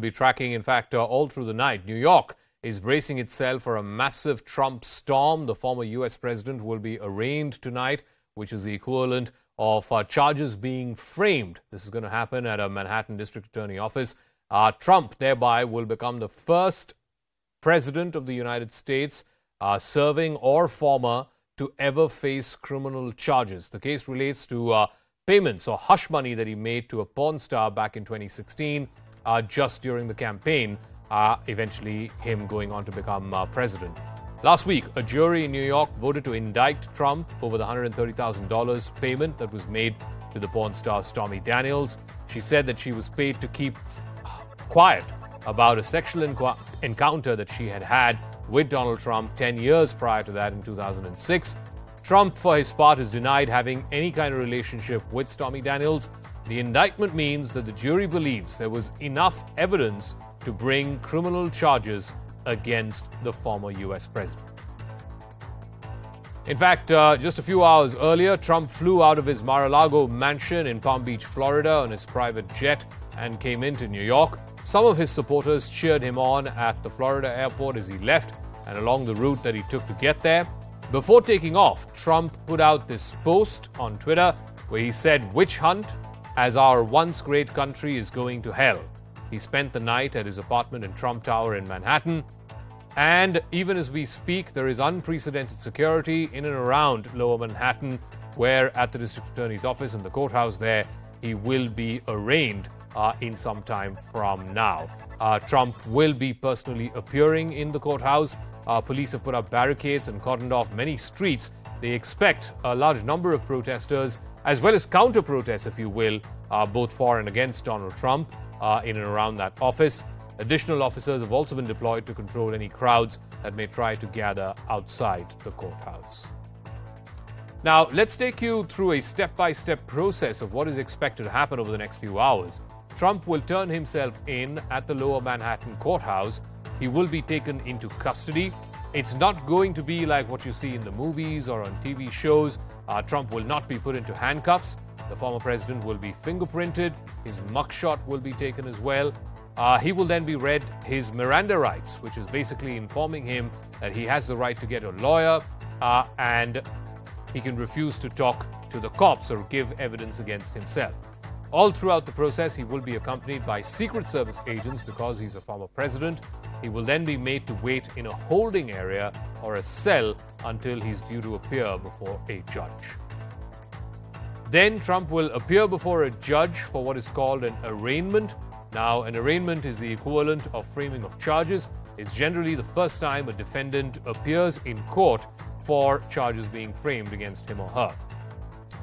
Be tracking, in fact, all through the night. New York is bracing itself for a massive Trump storm. The former U.S. president will be arraigned tonight, which is the equivalent of charges being framed. This is going to happen at a Manhattan District Attorney office. Trump, thereby, will become the first president of the United States, serving or former, to ever face criminal charges. The case relates to payments or hush money that he made to a porn star back in 2016. Just during the campaign, eventually him going on to become president. Last week, a jury in New York voted to indict Trump over the $130,000 payment that was made to the porn star Stormy Daniels. She said that she was paid to keep quiet about a sexual encounter that she had had with Donald Trump 10 years prior to that in 2006. Trump, for his part, has denied having any kind of relationship with Stormy Daniels. The indictment means that the jury believes there was enough evidence to bring criminal charges against the former U.S. president. In fact, just a few hours earlier, Trump flew out of his Mar-a-Lago mansion in Palm Beach, Florida, on his private jet and came into New York. Some of his supporters cheered him on at the Florida airport as he left and along the route that he took to get there. Before taking off, Trump put out this post on Twitter where he said, "Witch hunt, as our once great country is going to hell." He spent the night at his apartment in Trump Tower in Manhattan. And even as we speak, there is unprecedented security in and around Lower Manhattan, where at the district attorney's office and the courthouse there, he will be arraigned in some time from now. Trump will be personally appearing in the courthouse. Police have put up barricades and cordoned off many streets. They expect a large number of protesters, as well as counter-protests, if you will, both for and against Donald Trump in and around that office. Additional officers have also been deployed to control any crowds that may try to gather outside the courthouse. Now, let's take you through a step-by-step process of what is expected to happen over the next few hours. Trump will turn himself in at the Lower Manhattan courthouse. He will be taken into custody. It's not going to be like what you see in the movies or on TV shows. Trump will not be put into handcuffs. The former president will be fingerprinted. His mugshot will be taken as well. He will then be read his Miranda rights, which is basically informing him that he has the right to get a lawyer and he can refuse to talk to the cops or give evidence against himself. All throughout the process, he will be accompanied by Secret Service agents because he's a former president. He will then be made to wait in a holding area or a cell until he's due to appear before a judge. Then Trump will appear before a judge for what is called an arraignment. Now, an arraignment is the equivalent of framing of charges. It's generally the first time a defendant appears in court for charges being framed against him or her.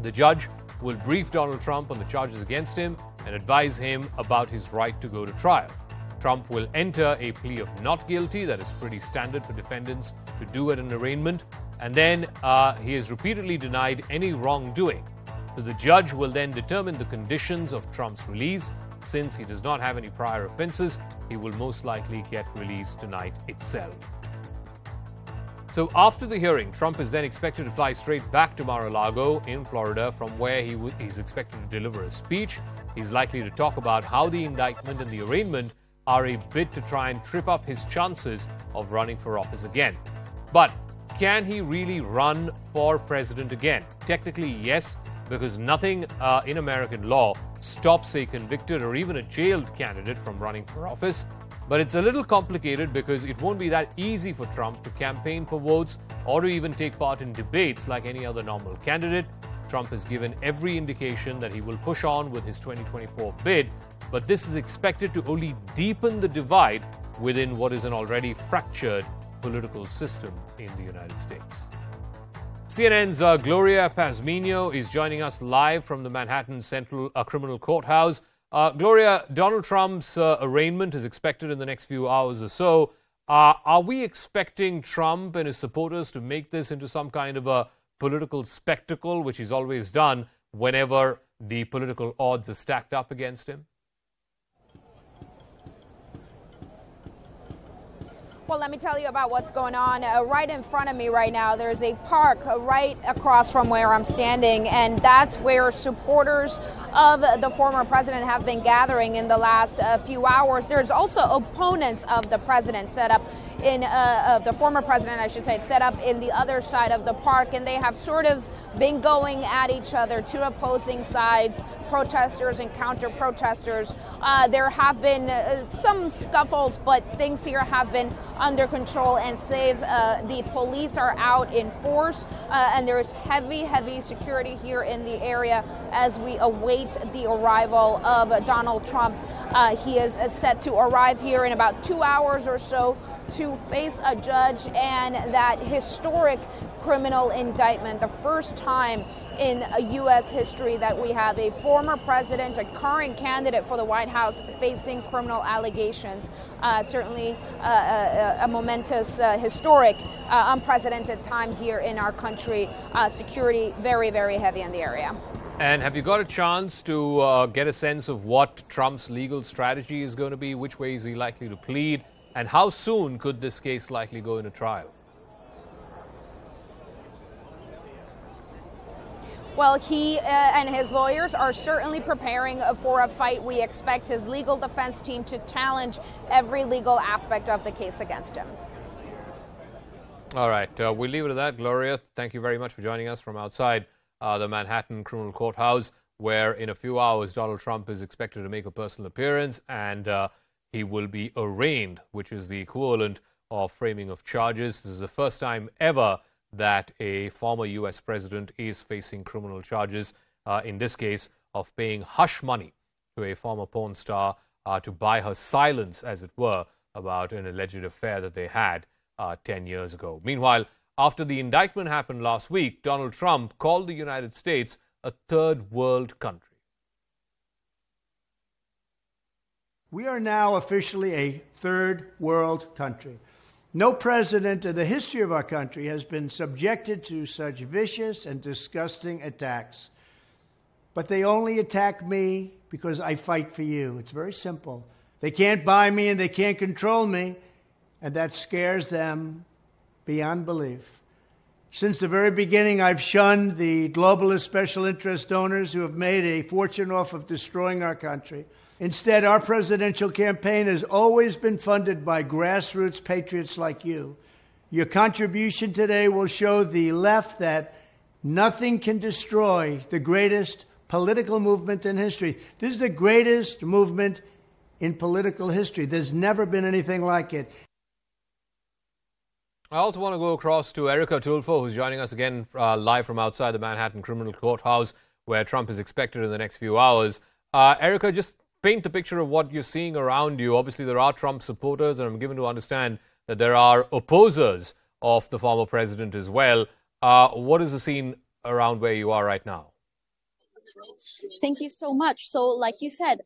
The judge will brief Donald Trump on the charges against him and advise him about his right to go to trial. Trump will enter a plea of not guilty. That is pretty standard for defendants to do at an arraignment. And then he is repeatedly denied any wrongdoing. So the judge will then determine the conditions of Trump's release. Since he does not have any prior offenses, he will most likely get released tonight itself. So after the hearing, Trump is then expected to fly straight back to Mar-a-Lago in Florida, from where he's expected to deliver a speech. He's likely to talk about how the indictment and the arraignment are a bid to try and trip up his chances of running for office again. But can he really run for president again? Technically, yes, because nothing in American law stops a convicted or even a jailed candidate from running for office. But it's a little complicated because it won't be that easy for Trump to campaign for votes or to even take part in debates like any other normal candidate. Trump has given every indication that he will push on with his 2024 bid, but this is expected to only deepen the divide within what is an already fractured political system in the United States. CNN's Gloria Pazmino is joining us live from the Manhattan Central Criminal Courthouse. Gloria, Donald Trump's arraignment is expected in the next few hours or so. Are we expecting Trump and his supporters to make this into some kind of a political spectacle, which he's always done whenever the political odds are stacked up against him? Well, let me tell you about what's going on. Right in front of me right now, there's a park right across from where I'm standing, and that's where supporters of the former president have been gathering in the last few hours. There's also opponents of the president set up in the former president, I should say, set up in the other side of the park, and they have sort of been going at each other, two opposing sides, protesters and counter-protesters. There have been some scuffles, but things here have been under control and safe. The police are out in force, and there's heavy security here in the area as we await the arrival of Donald Trump. He is set to arrive here in about 2 hours or so to face a judge and that historic criminal indictment, the first time in U.S. history that we have a former president, a current candidate for the White House, facing criminal allegations. Certainly a momentous, historic, unprecedented time here in our country. Security very heavy in the area. And have you got a chance to get a sense of what Trump's legal strategy is going to be? Which way is he likely to plead? And how soon could this case likely go into trial? Well, he and his lawyers are certainly preparing for a fight. We expect his legal defense team to challenge every legal aspect of the case against him. All right. We'll leave it at that. Gloria, thank you very much for joining us from outside the Manhattan Criminal Courthouse, where in a few hours Donald Trump is expected to make a personal appearance, and he will be arraigned, which is the equivalent of framing of charges. This is the first time ever that a former U.S. president is facing criminal charges, in this case of paying hush money to a former porn star to buy her silence, as it were, about an alleged affair that they had 10 years ago. Meanwhile, after the indictment happened last week, Donald Trump called the United States a third world country. We are now officially a third world country. No president in the history of our country has been subjected to such vicious and disgusting attacks. But they only attack me because I fight for you. It's very simple. They can't buy me and they can't control me, and that scares them beyond belief. Since the very beginning, I've shunned the globalist special interest donors who have made a fortune off of destroying our country. Instead, our presidential campaign has always been funded by grassroots patriots like you. Your contribution today will show the left that nothing can destroy the greatest political movement in history. This is the greatest movement in political history. There's never been anything like it. I also want to go across to Erica Tulfo, who's joining us again live from outside the Manhattan Criminal Courthouse, where Trump is expected in the next few hours. Erica, just paint the picture of what you're seeing around you. Obviously, there are Trump supporters, and I'm given to understand that there are opposers of the former president as well. What is the scene around where you are right now? Thank you so much. So like you said,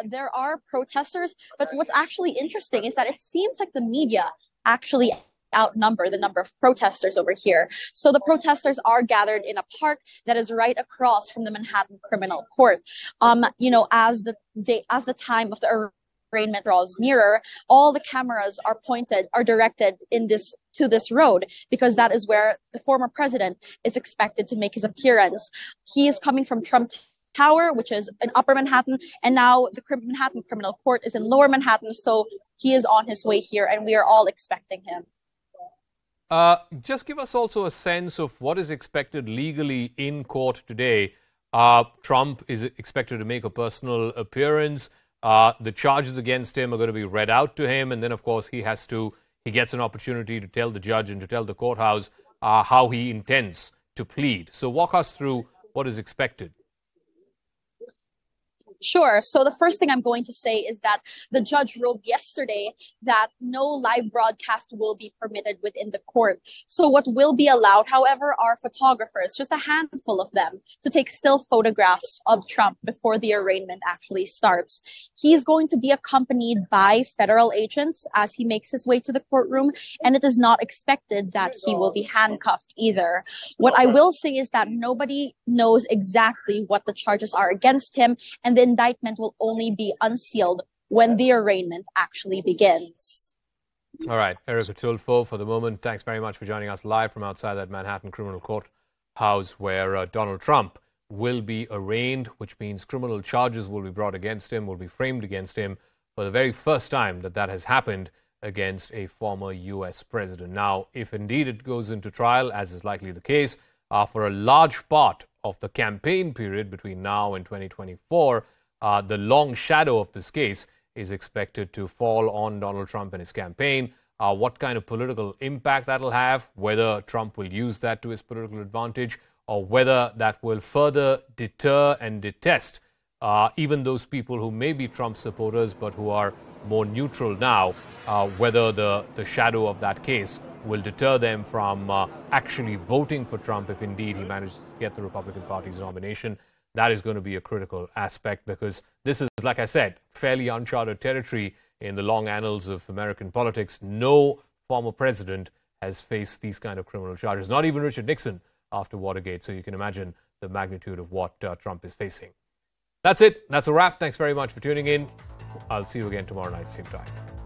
there are protesters, but what's actually interesting is that it seems like the media actually outnumber the number of protesters over here. So the protesters are gathered in a park that is right across from the Manhattan Criminal Court. As the time of the arraignment draws nearer, all the cameras are directed to this road, because that is where the former president is expected to make his appearance. He is coming from Trump Tower, which is in Upper Manhattan, and now the Manhattan Criminal Court is in Lower Manhattan. So he is on his way here, and we are all expecting him. Just give us also a sense of what is expected legally in court today. Trump is expected to make a personal appearance. The charges against him are going to be read out to him, and then, of course, he gets an opportunity to tell the judge and to tell the courthouse how he intends to plead. So walk us through what is expected. Sure. So the first thing I'm going to say is that the judge ruled yesterday that no live broadcast will be permitted within the court. So what will be allowed, however, are photographers, just a handful of them, to take still photographs of Trump before the arraignment actually starts. He's going to be accompanied by federal agents as he makes his way to the courtroom, and it is not expected that he will be handcuffed either. What I will say is that nobody knows exactly what the charges are against him, and the indictment will only be unsealed when the arraignment actually begins. All right, Erica Tulfo for the moment. Thanks very much for joining us live from outside that Manhattan criminal courthouse where Donald Trump will be arraigned, which means criminal charges will be brought against him, will be framed against him for the very first time that has happened against a former U.S. president. Now, if indeed it goes into trial, as is likely the case, for a large part of the campaign period between now and 2024, the long shadow of this case is expected to fall on Donald Trump and his campaign. What kind of political impact that'll have, whether Trump will use that to his political advantage, or whether that will further deter and detest even those people who may be Trump supporters but who are more neutral now, whether the shadow of that case will deter them from actually voting for Trump if indeed he manages to get the Republican Party's nomination. That is going to be a critical aspect because this is, like I said, fairly uncharted territory in the long annals of American politics. No former president has faced these kind of criminal charges, not even Richard Nixon after Watergate. So you can imagine the magnitude of what Trump is facing. That's it. That's a wrap. Thanks very much for tuning in. I'll see you again tomorrow night, same time.